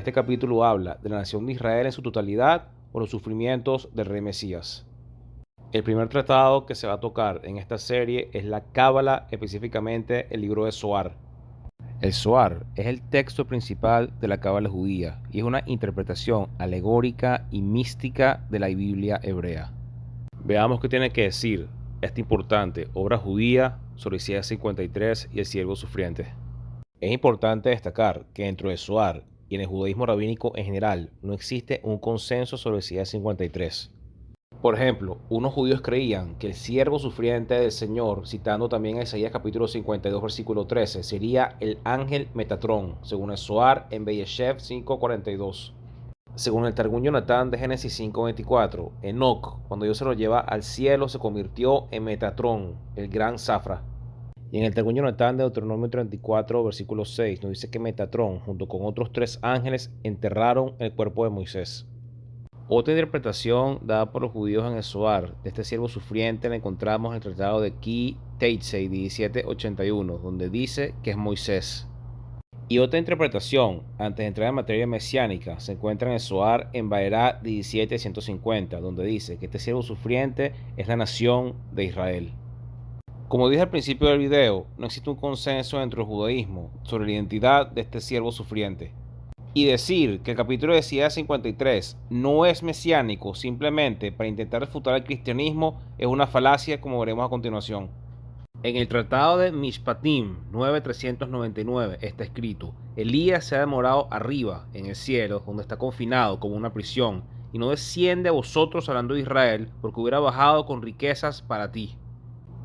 este capítulo habla de la nación de Israel en su totalidad o los sufrimientos del rey Mesías. El primer tratado que se va a tocar en esta serie es la Cábala, específicamente el libro de Zohar. El Zohar es el texto principal de la Cábala judía y es una interpretación alegórica y mística de la Biblia hebrea. Veamos qué tiene que decir esta importante obra judía sobre Isaías 53 y el siervo sufriente. Es importante destacar que dentro de Zohar y en el judaísmo rabínico en general no existe un consenso sobre Isaías 53. Por ejemplo, unos judíos creían que el siervo sufriente del Señor, citando también a Isaías capítulo 52 versículo 13, sería el ángel Metatrón, según el Zohar en Beyeshev 5:42. Según el Targum Yonatán de Génesis 5:24, Enoc, cuando Dios se lo lleva al cielo, se convirtió en Metatrón, el gran Zafra. Y en el Targum Yonatán de Deuteronomio 34, versículo 6, nos dice que Metatrón, junto con otros 3 ángeles, enterraron el cuerpo de Moisés. Otra interpretación dada por los judíos en el Zohar de este siervo sufriente la encontramos en el tratado de Ki Teitzei 1781, donde dice que es Moisés. Y otra interpretación, antes de entrar en materia mesiánica, se encuentra en el Zohar en Baerá 17:150, donde dice que este siervo sufriente es la nación de Israel. Como dije al principio del video, no existe un consenso dentro del judaísmo sobre la identidad de este siervo sufriente. Y decir que el capítulo de Isaías 53 no es mesiánico simplemente para intentar refutar al cristianismo es una falacia, como veremos a continuación. En el tratado de Mishpatim 9:399 está escrito: Elías se ha demorado arriba en el cielo, donde está confinado como una prisión, y no desciende a vosotros, hablando de Israel, porque hubiera bajado con riquezas para ti.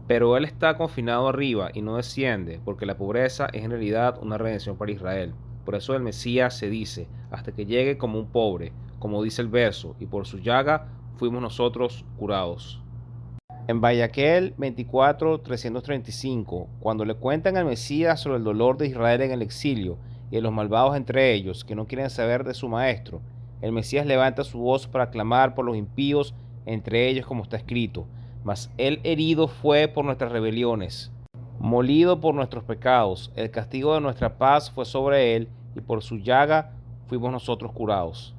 Pero él está confinado arriba y no desciende, porque la pobreza es en realidad una redención para Israel. Por eso el Mesías se dice, hasta que llegue como un pobre, como dice el verso, y por su llaga fuimos nosotros curados. En Vayaquel 24:335, cuando le cuentan al Mesías sobre el dolor de Israel en el exilio y de los malvados entre ellos que no quieren saber de su maestro, el Mesías levanta su voz para clamar por los impíos entre ellos, como está escrito: mas él herido fue por nuestras rebeliones, molido por nuestros pecados, el castigo de nuestra paz fue sobre él, y por su llaga fuimos nosotros curados.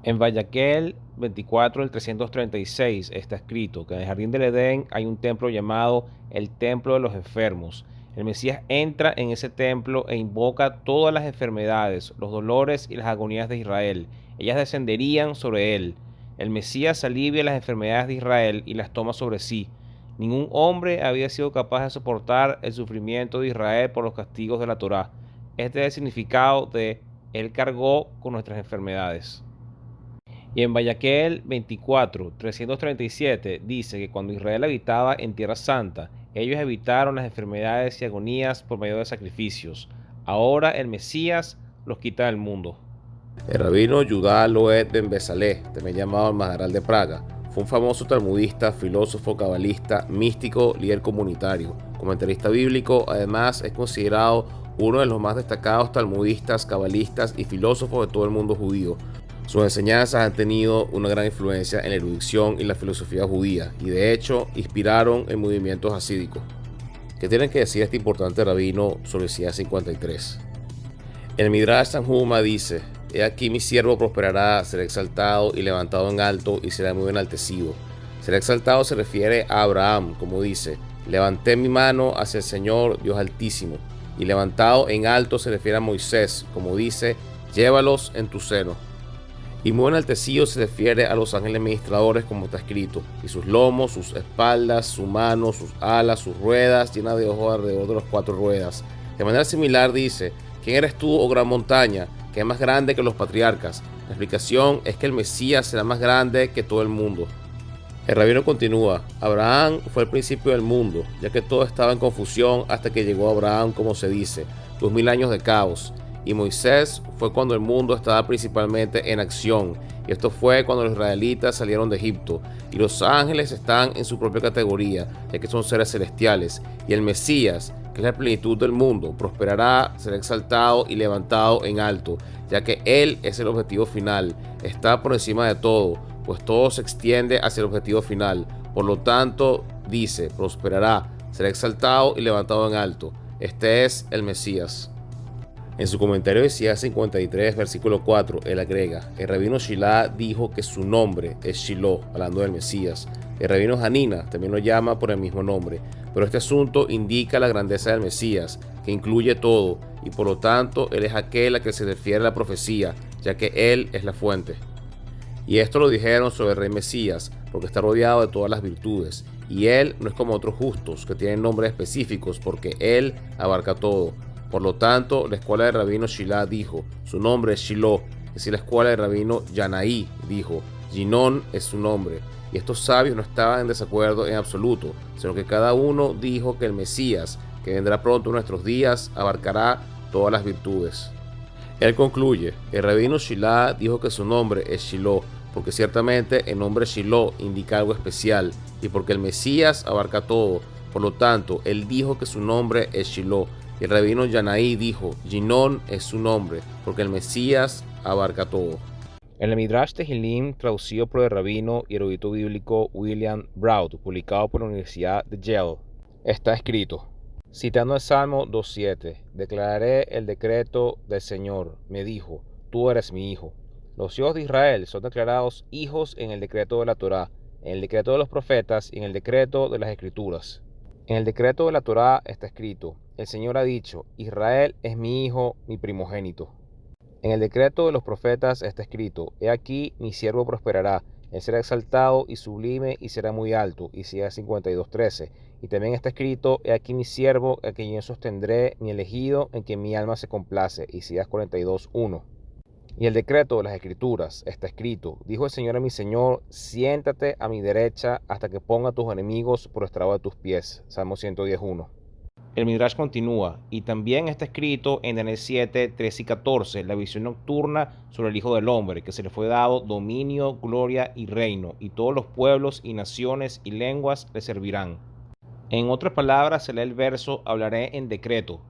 En Vayaquel 24:336 está escrito que en el jardín del Edén hay un templo llamado el templo de los enfermos. El Mesías entra en ese templo e invoca todas las enfermedades, los dolores y las agonías de Israel. Ellas descenderían sobre él. El Mesías alivia las enfermedades de Israel y las toma sobre sí. Ningún hombre había sido capaz de soportar el sufrimiento de Israel por los castigos de la Torá. Este es el significado de él cargó con nuestras enfermedades. Y en Vayaquel 24:337 dice que cuando Israel habitaba en Tierra Santa, ellos evitaron las enfermedades y agonías por medio de sacrificios. Ahora el Mesías los quita del mundo. El rabino Yudá Loed ben Besalé, también llamado el Maharal de Praga, fue un famoso talmudista, filósofo, cabalista, místico, líder comunitario, comentarista bíblico. Además es considerado uno de los más destacados talmudistas, cabalistas y filósofos de todo el mundo judío. Sus enseñanzas han tenido una gran influencia en la erudición y la filosofía judía, y de hecho inspiraron en movimientos hasídicos. ¿Qué tienen que decir este importante rabino sobre Isaías 53? El Midrash Tanhuma dice: He aquí mi siervo prosperará, será exaltado y levantado en alto, y será muy enaltecido. Será exaltado se refiere a Abraham, como dice: levanté mi mano hacia el Señor, Dios Altísimo. Y levantado en alto se refiere a Moisés, como dice: llévalos en tu seno. Y muy enaltecido se refiere a los ángeles ministradores, como está escrito: y sus lomos, sus espaldas, su mano, sus alas, sus ruedas, llenas de ojos alrededor de las 4 ruedas. De manera similar dice: ¿quién eres tú, oh gran montaña, que es más grande que los patriarcas? La explicación es que el Mesías será más grande que todo el mundo. El rabino continúa: Abraham fue el principio del mundo, ya que todo estaba en confusión hasta que llegó Abraham, como se dice, 2000 años de caos. Y Moisés fue cuando el mundo estaba principalmente en acción, y esto fue cuando los israelitas salieron de Egipto. Y los ángeles están en su propia categoría, ya que son seres celestiales. Y el Mesías, que es la plenitud del mundo, prosperará, será exaltado y levantado en alto, ya que él es el objetivo final, está por encima de todo, pues todo se extiende hacia el objetivo final. Por lo tanto, dice: prosperará, será exaltado y levantado en alto. Este es el Mesías. En su comentario de Isaías 53, versículo 4, él agrega: el rabino Shilá dijo que su nombre es Shiloh, hablando del Mesías. El rabino Hanina también lo llama por el mismo nombre, pero este asunto indica la grandeza del Mesías, que incluye todo, y por lo tanto él es aquel a que se refiere la profecía, ya que él es la fuente. Y esto lo dijeron sobre el rey Mesías, porque está rodeado de todas las virtudes, y él no es como otros justos, que tienen nombres específicos, porque él abarca todo. Por lo tanto, la escuela del rabino Shilá dijo, su nombre es Shiloh, y así la escuela del rabino Yanaí dijo, Ginón es su nombre. Y estos sabios no estaban en desacuerdo en absoluto, sino que cada uno dijo que el Mesías, que vendrá pronto en nuestros días, abarcará todas las virtudes. Él concluye, el rabino Shilá dijo que su nombre es Shiloh, porque ciertamente el nombre Shiloh indica algo especial, y porque el Mesías abarca todo. Por lo tanto, él dijo que su nombre es Shiloh. Y el rabino Yanaí dijo, Ginón es su nombre, porque el Mesías abarca todo. En el Midrash Tehilim, traducido por el rabino y erudito bíblico William Braud, publicado por la Universidad de Yale, está escrito, citando el Salmo 2.7, declararé el decreto del Señor, me dijo, tú eres mi hijo. Los hijos de Israel son declarados hijos en el decreto de la Torá, en el decreto de los profetas y en el decreto de las Escrituras. En el decreto de la Torá está escrito, el Señor ha dicho, Israel es mi hijo, mi primogénito. En el decreto de los profetas está escrito, he aquí mi siervo prosperará, él será exaltado y sublime y será muy alto, Isaías 52.13. Y también está escrito, he aquí mi siervo, a quien yo sostendré, mi elegido, en quien mi alma se complace, Isaías 42.1. Y el decreto de las Escrituras está escrito, dijo el Señor a mi Señor, siéntate a mi derecha hasta que ponga a tus enemigos por estrado de tus pies, Salmo 110.1. El Midrash continúa, y también está escrito en Daniel 7, 13 y 14, la visión nocturna sobre el Hijo del Hombre, que se le fue dado dominio, gloria y reino, y todos los pueblos y naciones y lenguas le servirán. En otras palabras, se lee el verso, hablaré en decreto.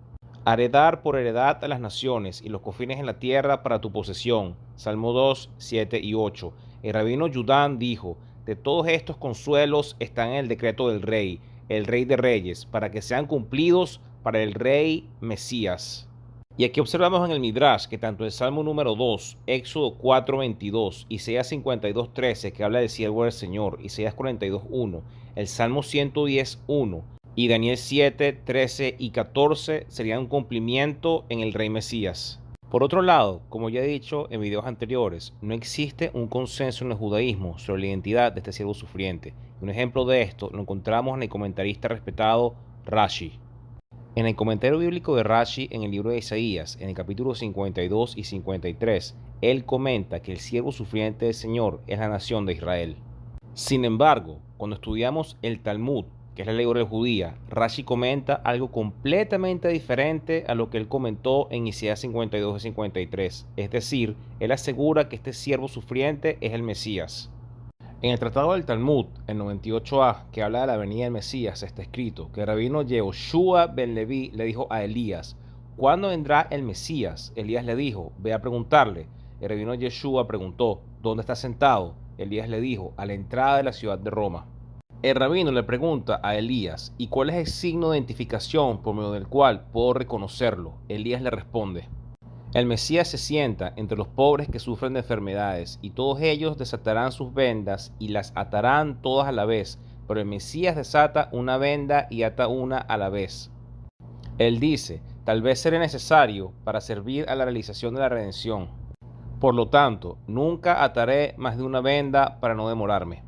Haré dar por heredad a las naciones y los confines en la tierra para tu posesión. Salmo 2, 7 y 8. El rabino Yudán dijo, de todos estos consuelos están en el decreto del rey de reyes, para que sean cumplidos para el rey Mesías. Y aquí observamos en el Midrash que tanto el Salmo número 2, Éxodo 4:22, Isaías 52:13, que habla del siervo del Señor, Isaías 42:1, el Salmo 110:1 y Daniel 7, 13 y 14 serían un cumplimiento en el rey Mesías. Por otro lado, como ya he dicho en videos anteriores, no existe un consenso en el judaísmo sobre la identidad de este siervo sufriente. Un ejemplo de esto lo encontramos en el comentarista respetado Rashi. En el comentario bíblico de Rashi en el libro de Isaías, en el capítulo 52 y 53, él comenta que el siervo sufriente del Señor es la nación de Israel. Sin embargo, cuando estudiamos el Talmud, que es la ley oral judía, Rashi comenta algo completamente diferente a lo que él comentó en Isaías 52 y 53. Es decir, él asegura que este siervo sufriente es el Mesías. En el Tratado del Talmud, el 98a, que habla de la venida del Mesías, está escrito que el rabino Yehoshua ben Leví le dijo a Elías, ¿cuándo vendrá el Mesías? Elías le dijo, ve a preguntarle. El rabino Yeshua preguntó, ¿dónde está sentado? Elías le dijo, a la entrada de la ciudad de Roma. El rabino le pregunta a Elías, ¿y cuál es el signo de identificación por medio del cual puedo reconocerlo? Elías le responde, el Mesías se sienta entre los pobres que sufren de enfermedades, y todos ellos desatarán sus vendas y las atarán todas a la vez, pero el Mesías desata una venda y ata una a la vez. Él dice, tal vez será necesario para servir a la realización de la redención. Por lo tanto, nunca ataré más de una venda para no demorarme.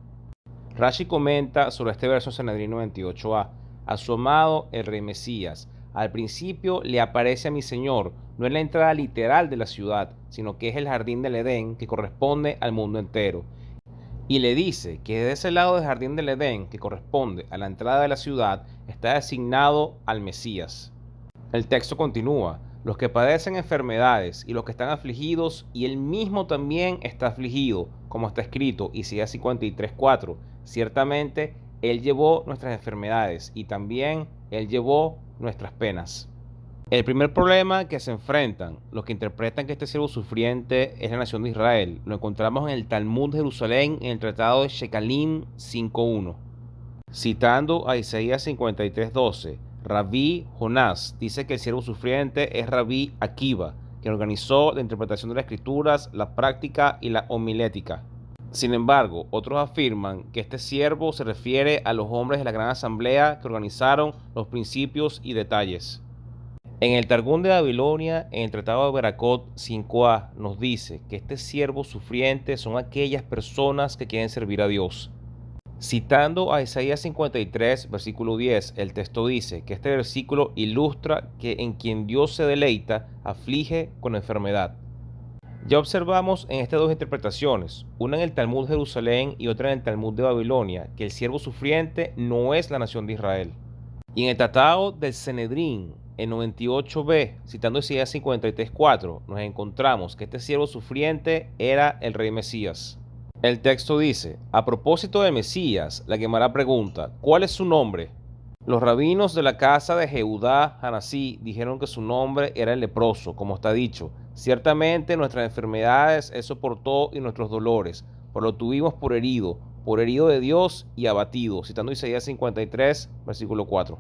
Rashi comenta sobre este verso en Sanedrín 98a, a su amado el rey Mesías. Al principio le aparece a mi Señor, no es la entrada literal de la ciudad, sino que es el jardín del Edén que corresponde al mundo entero. Y le dice que de ese lado del jardín del Edén, que corresponde a la entrada de la ciudad, está designado al Mesías. El texto continúa, los que padecen enfermedades y los que están afligidos, y él mismo también está afligido, como está escrito, Isaías 53:4. Ciertamente, él llevó nuestras enfermedades y también él llevó nuestras penas. El primer problema que se enfrentan los que interpretan que este siervo sufriente es la nación de Israel lo encontramos en el Talmud de Jerusalén en el Tratado de Shekalim 5.1. Citando a Isaías 53:12, Rabí Jonás dice que el siervo sufriente es Rabí Akiva, quien organizó la interpretación de las escrituras, la práctica y la homilética. Sin embargo, otros afirman que este siervo se refiere a los hombres de la gran asamblea que organizaron los principios y detalles. En el Targum de Babilonia, en el Tratado de Beracot 5a, nos dice que este siervo sufriente son aquellas personas que quieren servir a Dios. Citando a Isaías 53, versículo 10, el texto dice que este versículo ilustra que en quien Dios se deleita, aflige con enfermedad. Ya observamos en estas dos interpretaciones, una en el Talmud de Jerusalén y otra en el Talmud de Babilonia, que el siervo sufriente no es la nación de Israel. Y en el Tratado del Sanedrín, en 98b, citando Isaías 53:4, nos encontramos que este siervo sufriente era el rey Mesías. El texto dice: a propósito de Mesías, la Gemara pregunta, ¿cuál es su nombre? Los rabinos de la casa de Jehudá Hanasí dijeron que su nombre era el leproso, como está dicho. Ciertamente nuestras enfermedades él soportó y nuestros dolores, por lo tuvimos por herido de Dios y abatido, citando Isaías 53, versículo 4.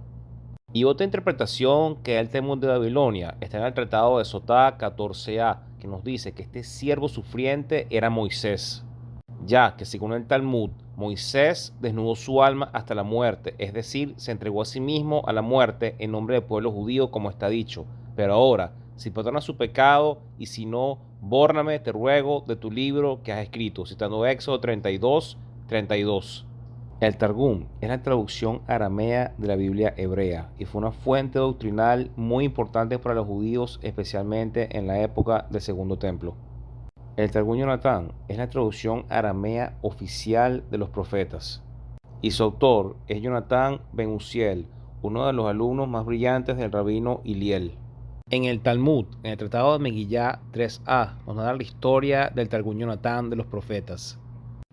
Y otra interpretación que da el Talmud de Babilonia está en el Tratado de Sotá 14a, que nos dice que este siervo sufriente era Moisés, ya que según el Talmud, Moisés desnudó su alma hasta la muerte, es decir, se entregó a sí mismo a la muerte en nombre del pueblo judío, como está dicho. Pero ahora, si perdona su pecado, y si no, bórrame, te ruego, de tu libro que has escrito, citando Éxodo 32:32. El Targum es la traducción aramea de la Biblia hebrea y fue una fuente doctrinal muy importante para los judíos, especialmente en la época del Segundo Templo. El Targum Yonatán es la traducción aramea oficial de los profetas, y su autor es Jonatán ben Uziel, uno de los alumnos más brillantes del rabino Hillel. En el Talmud, en el Tratado de Megillá 3a, nos narra la historia del Targum Yonatán de los profetas.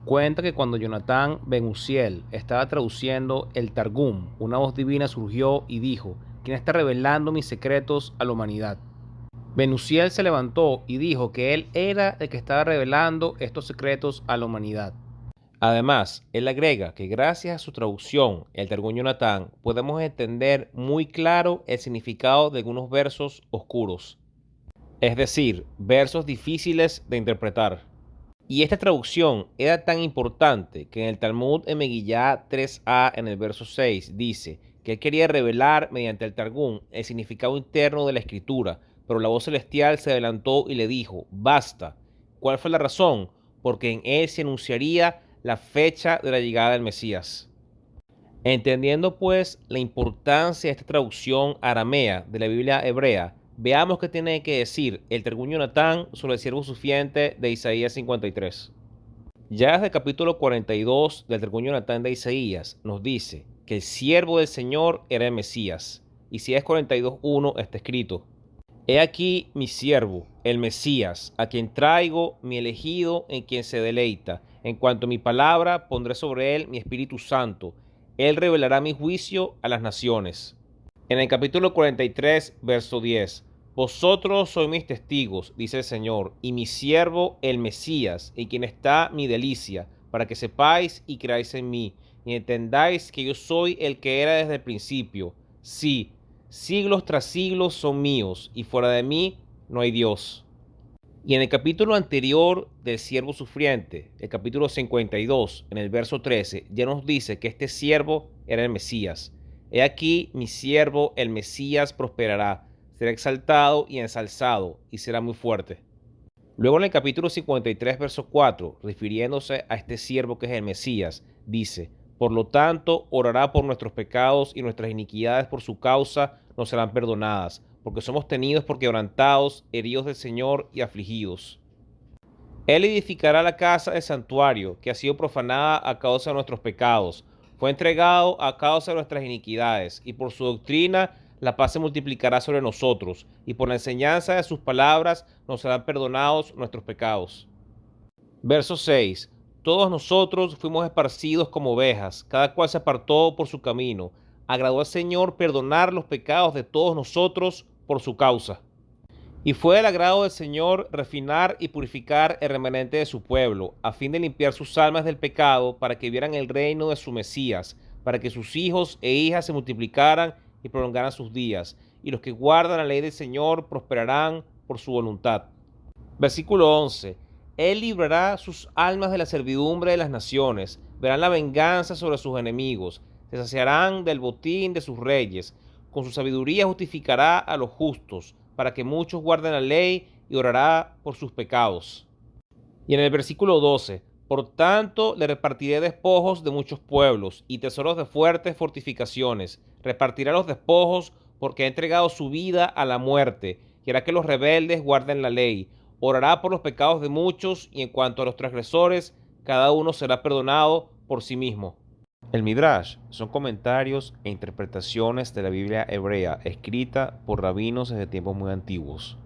Cuenta que cuando Jonatán ben Uziel estaba traduciendo el Targum, una voz divina surgió y dijo: ¿quién está revelando mis secretos a la humanidad? Ben Uziel se levantó y dijo que él era el que estaba revelando estos secretos a la humanidad. Además, él agrega que gracias a su traducción, el Targum Yonatán, podemos entender muy claro el significado de algunos versos oscuros, es decir, versos difíciles de interpretar. Y esta traducción era tan importante que en el Talmud en Megillá 3a, en el verso 6, dice que él quería revelar mediante el Targum el significado interno de la escritura, pero la voz celestial se adelantó y le dijo: basta. ¿Cuál fue la razón? Porque en él se anunciaría la fecha de la llegada del Mesías. Entendiendo pues la importancia de esta traducción aramea de la Biblia hebrea, veamos qué tiene que decir el Targum Yonatán sobre el siervo sufriente de Isaías 53. Ya desde el capítulo 42 del Targum Yonatán de Isaías nos dice que el siervo del Señor era el Mesías. Isaías 42:1 está escrito: he aquí mi siervo, el Mesías, a quien traigo, mi elegido, en quien se deleita. En cuanto a mi palabra, pondré sobre él mi Espíritu Santo. Él revelará mi juicio a las naciones. En el capítulo 43, verso 10. Vosotros sois mis testigos, dice el Señor, y mi siervo, el Mesías, en quien está mi delicia, para que sepáis y creáis en mí, y entendáis que yo soy el que era desde el principio. Sí, siglos tras siglos son míos, y fuera de mí no hay Dios. Y en el capítulo anterior del siervo sufriente, el capítulo 52, en el verso 13, ya nos dice que este siervo era el Mesías. He aquí mi siervo, el Mesías, prosperará, será exaltado y ensalzado, y será muy fuerte. Luego en el capítulo 53, verso 4, refiriéndose a este siervo que es el Mesías, dice: por lo tanto, orará por nuestros pecados y nuestras iniquidades por su causa nos serán perdonadas, porque somos tenidos por quebrantados, heridos del Señor y afligidos. Él edificará la casa del santuario, que ha sido profanada a causa de nuestros pecados. Fue entregado a causa de nuestras iniquidades, y por su doctrina la paz se multiplicará sobre nosotros, y por la enseñanza de sus palabras nos serán perdonados nuestros pecados. Verso 6. Todos nosotros fuimos esparcidos como ovejas, cada cual se apartó por su camino. Agradó al Señor perdonar los pecados de todos nosotros por su causa. Y fue el agrado del Señor refinar y purificar el remanente de su pueblo, a fin de limpiar sus almas del pecado, para que vieran el reino de su Mesías, para que sus hijos e hijas se multiplicaran y prolongarán sus días, y los que guardan la ley del Señor prosperarán por su voluntad. Versículo 11. Él librará sus almas de la servidumbre de las naciones, verán la venganza sobre sus enemigos, se saciarán del botín de sus reyes, con su sabiduría justificará a los justos, para que muchos guarden la ley y orará por sus pecados. Y en el versículo 12, por tanto le repartiré despojos de muchos pueblos y tesoros de fuertes fortificaciones. Repartirá los despojos porque ha entregado su vida a la muerte y hará que los rebeldes guarden la ley. Orará por los pecados de muchos y en cuanto a los transgresores, cada uno será perdonado por sí mismo. El Midrash son comentarios e interpretaciones de la Biblia hebrea escrita por rabinos desde tiempos muy antiguos.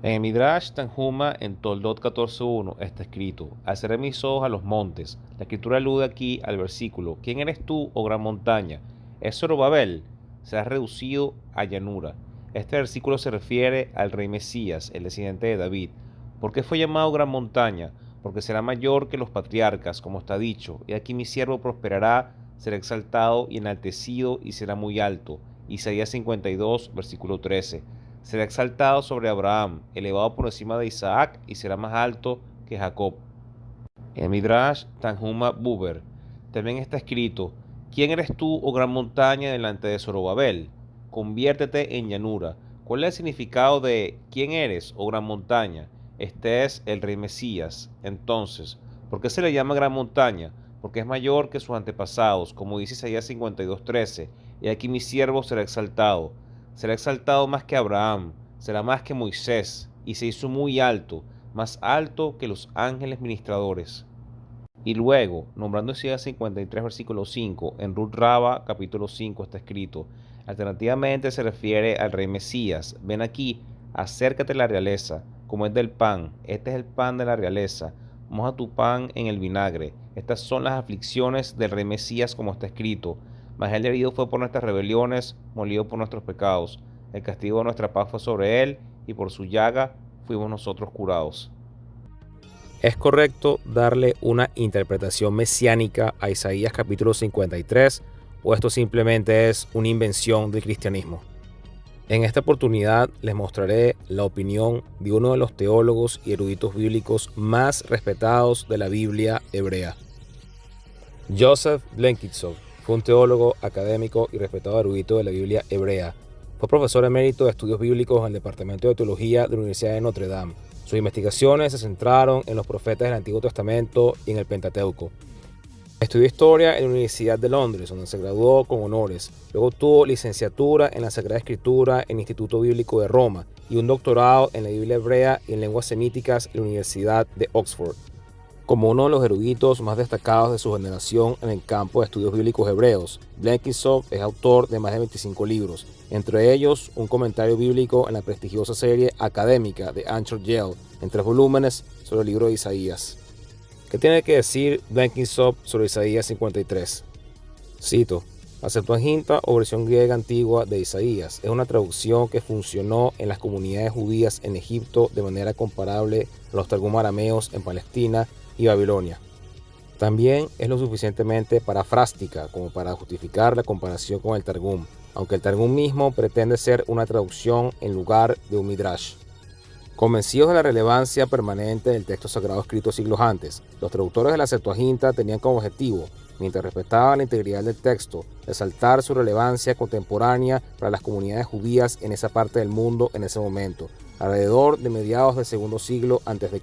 En el Midrash Tanhuma, en Toldot 14.1, está escrito: alzaré mis ojos a los montes. La escritura alude aquí al versículo: ¿quién eres tú, oh gran montaña? Es Zorobabel, serás reducido a llanura. Este versículo se refiere al rey Mesías, el descendiente de David. ¿Por qué fue llamado gran montaña? Porque será mayor que los patriarcas, como está dicho. Y aquí mi siervo prosperará, será exaltado y enaltecido y será muy alto. Isaías 52, versículo 13. Será exaltado sobre Abraham, elevado por encima de Isaac, y será más alto que Jacob. En el Midrash Tanhuma Buber también está escrito: ¿quién eres tú, oh gran montaña, delante de Zorobabel? Conviértete en llanura. ¿Cuál es el significado de quién eres, oh gran montaña? Este es el rey Mesías. Entonces, ¿por qué se le llama gran montaña? Porque es mayor que sus antepasados, como dice Isaías 52:13. Y aquí mi siervo será exaltado más que Abraham, será más que Moisés, y se hizo muy alto, más alto que los ángeles ministradores. Y luego, nombrando Isaías 53, versículo 5, en Ruth Raba, capítulo 5, está escrito: alternativamente se refiere al rey Mesías. Ven aquí, acércate a la realeza, comed del pan. Este es el pan de la realeza. Moja tu pan en el vinagre. Estas son las aflicciones del rey Mesías, como está escrito: mas él herido fue por nuestras rebeliones, molido por nuestros pecados. El castigo de nuestra paz fue sobre él, y por su llaga fuimos nosotros curados. Es correcto darle una interpretación mesiánica a Isaías capítulo 53, o esto simplemente es una invención del cristianismo. En esta oportunidad les mostraré la opinión de uno de los teólogos y eruditos bíblicos más respetados de la Biblia hebrea. Joseph Blenkitsov fue un teólogo, académico y respetado erudito de la Biblia hebrea. Fue profesor emérito de estudios bíblicos en el Departamento de Teología de la Universidad de Notre Dame. Sus investigaciones se centraron en los profetas del Antiguo Testamento y en el Pentateuco. Estudió historia en la Universidad de Londres, donde se graduó con honores. Luego obtuvo licenciatura en la Sagrada Escritura en el Instituto Bíblico de Roma y un doctorado en la Biblia hebrea y en lenguas semíticas en la Universidad de Oxford. Como uno de los eruditos más destacados de su generación en el campo de estudios bíblicos hebreos, Blenkitsov es autor de más de 25 libros, entre ellos un comentario bíblico en la prestigiosa serie académica de Anchor Yale, en 3 volúmenes, sobre el libro de Isaías. ¿Qué tiene que decir Blenkitsov sobre Isaías 53? Cito: la Septuaginta, o versión griega antigua de Isaías, es una traducción que funcionó en las comunidades judías en Egipto de manera comparable a los Targum arameos en Palestina y Babilonia. También es lo suficientemente parafrástica como para justificar la comparación con el Targum, aunque el Targum mismo pretende ser una traducción en lugar de un Midrash. Convencidos de la relevancia permanente del texto sagrado escrito siglos antes, los traductores de la Septuaginta tenían como objetivo, mientras respetaban la integridad del texto, resaltar su relevancia contemporánea para las comunidades judías en esa parte del mundo en ese momento, alrededor de mediados del segundo siglo a.C.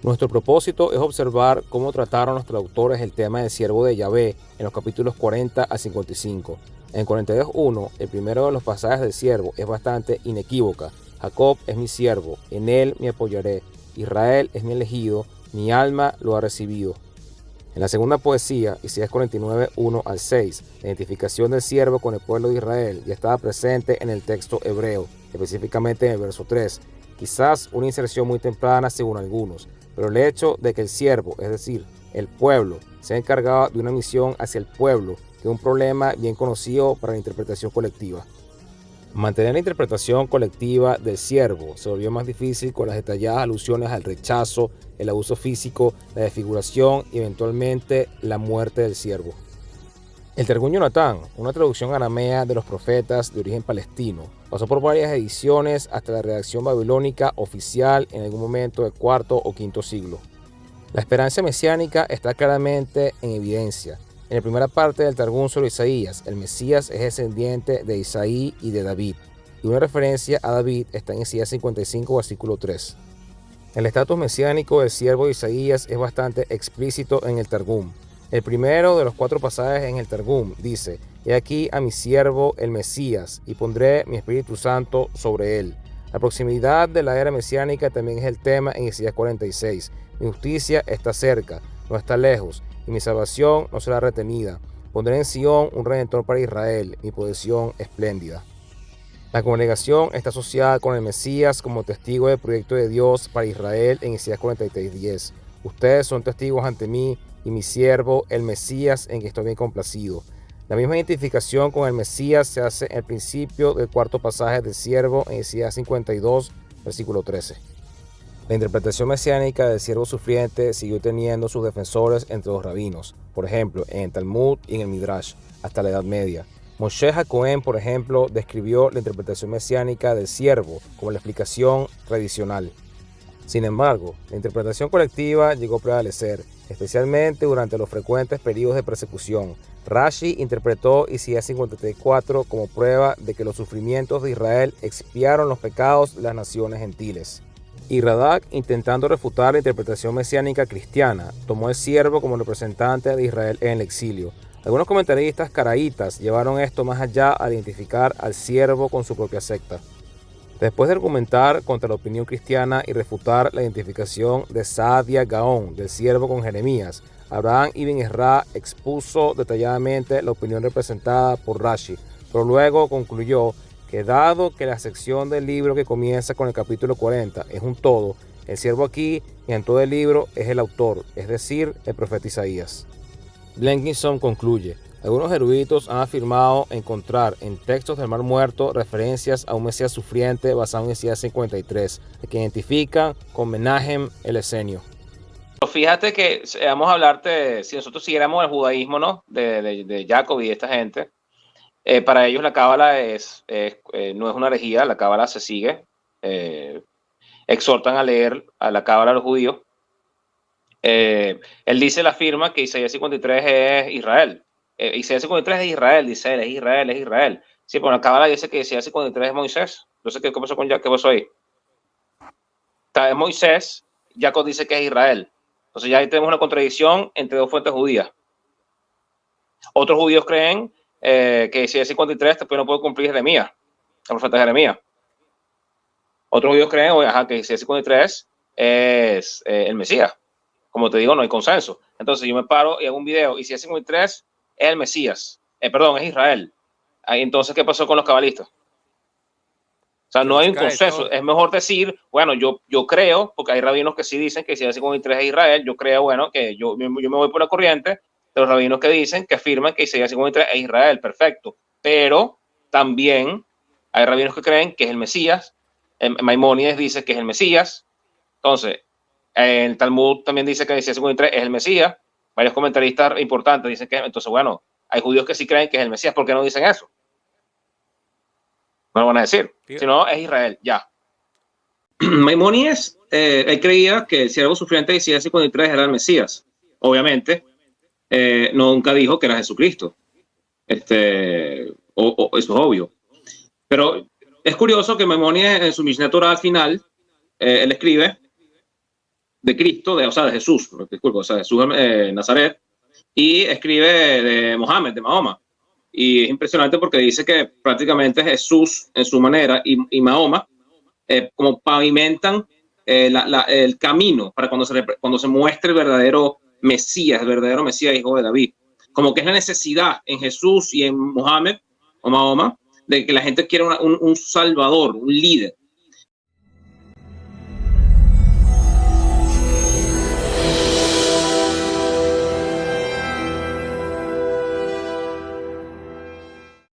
Nuestro propósito es observar cómo trataron los traductores el tema del siervo de Yahvé en los capítulos 40 a 55. En 42.1, el primero de los pasajes del siervo es bastante inequívoca. Jacob es mi siervo, en él me apoyaré. Israel es mi elegido, mi alma lo ha recibido. En la segunda poesía, Isaías 49, 1 al 6, la identificación del siervo con el pueblo de Israel ya estaba presente en el texto hebreo, específicamente en el verso 3. Quizás una inserción muy temprana según algunos, pero el hecho de que el siervo, es decir, el pueblo, sea encargado de una misión hacia el pueblo, que es un problema bien conocido para la interpretación colectiva. Mantener la interpretación colectiva del siervo se volvió más difícil con las detalladas alusiones al rechazo, el abuso físico, la desfiguración y eventualmente la muerte del siervo. El Targum Yonatán, una traducción aramea de los profetas de origen palestino, pasó por varias ediciones hasta la redacción babilónica oficial en algún momento del cuarto o quinto siglo. La esperanza mesiánica está claramente en evidencia. En la primera parte del Targum sobre Isaías, el Mesías es descendiente de Isaí y de David, y una referencia a David está en Isaías 55, versículo 3. El estatus mesiánico del siervo de Isaías es bastante explícito en el Targum. El primero de los 4 pasajes en el Targum dice: «He aquí a mi siervo el Mesías, y pondré mi Espíritu Santo sobre él». La proximidad de la era mesiánica también es el tema en Isaías 46. «Mi justicia está cerca, no está lejos, y mi salvación no será retenida. Pondré en Sión un redentor para Israel, mi posesión espléndida». La congregación está asociada con el Mesías como testigo del proyecto de Dios para Israel en Isaías 43:10. «Ustedes son testigos ante mí y mi siervo, el Mesías, en que estoy bien complacido». La misma identificación con el Mesías se hace al principio del cuarto pasaje del siervo en Isaías 52, versículo 13. La interpretación mesiánica del siervo sufriente siguió teniendo sus defensores entre los rabinos, por ejemplo, en el Talmud y en el Midrash, hasta la Edad Media. Moshe HaKohen, por ejemplo, describió la interpretación mesiánica del siervo como la explicación tradicional. Sin embargo, la interpretación colectiva llegó a prevalecer, especialmente durante los frecuentes periodos de persecución. Rashi interpretó Isaías 54 como prueba de que los sufrimientos de Israel expiaron los pecados de las naciones gentiles. Y Radak, intentando refutar la interpretación mesiánica cristiana, tomó el siervo como representante de Israel en el exilio. Algunos comentaristas caraítas llevaron esto más allá al identificar al siervo con su propia secta. Después de argumentar contra la opinión cristiana y refutar la identificación de Saadia Gaon del siervo con Jeremías, Abraham ibn Ezra expuso detalladamente la opinión representada por Rashi, pero luego concluyó que dado que la sección del libro que comienza con el capítulo 40 es un todo, el siervo aquí y en todo el libro es el autor, es decir, el profeta Isaías. Blenkinson concluye: algunos eruditos han afirmado encontrar en textos del Mar Muerto referencias a un Mesías sufriente basado en Isaías 53, que identifican con Menahem el Esenio. Fíjate que vamos a hablarte, si nosotros siguiéramos el judaísmo, ¿no? de Jacob y de esta gente, para ellos la cábala no es una herejía, la cábala se sigue, exhortan a leer a la cábala a los judíos. Él dice, la afirma que Isaías 53 es Israel. Isaías 53 es Israel, dice él, es Israel. Sí, pero la cábala dice que Isaías 53 es Moisés. Entonces, ¿qué pasó con Jacob? ¿Qué pasó ahí? Está en Moisés, Jacob dice que es Israel. Entonces ya ahí tenemos una contradicción entre dos fuentes judías. Otros judíos creen que Isaías 53 después no puede cumplir Jeremías, el profeta Jeremías. Otros judíos creen que Isaías 53 es el Mesías. Como te digo, no hay consenso. Entonces yo me paro y hago un video, Isaías 53 es el Mesías, es Israel. Ahí, entonces, ¿qué pasó con los cabalistas? O sea, no hay un consenso. Es mejor decir, bueno, yo creo, porque hay rabinos que sí dicen que Isaías 53 es Israel, yo creo, bueno, que yo me voy por la corriente de los rabinos que dicen, que afirman que Isaías 53 es Israel, perfecto. Pero también hay rabinos que creen que es el Mesías. Maimónides dice que es el Mesías. Entonces, el Talmud también dice que Isaías 53 es el Mesías. Varios comentaristas importantes dicen que, entonces, bueno, hay judíos que sí creen que es el Mesías. ¿Por qué no dicen eso? No lo van a decir. Si no, es Israel, ya. Maimónides, él creía que el siervo sufriente de Isaías 53 era el Mesías. Obviamente, nunca dijo que era Jesucristo. Eso es obvio. Pero es curioso que Maimónides, en su Mishneh Torah al final, él escribe de Cristo, de Jesús, disculpa, Jesús Nazaret, y escribe de Mohammed, de Mahoma. Y es impresionante porque dice que prácticamente Jesús, en su manera, y Mahoma, como pavimentan el camino para cuando se muestre el verdadero Mesías, hijo de David. Como que es la necesidad en Jesús y en Mohammed o Mahoma de que la gente quiera un salvador, un líder.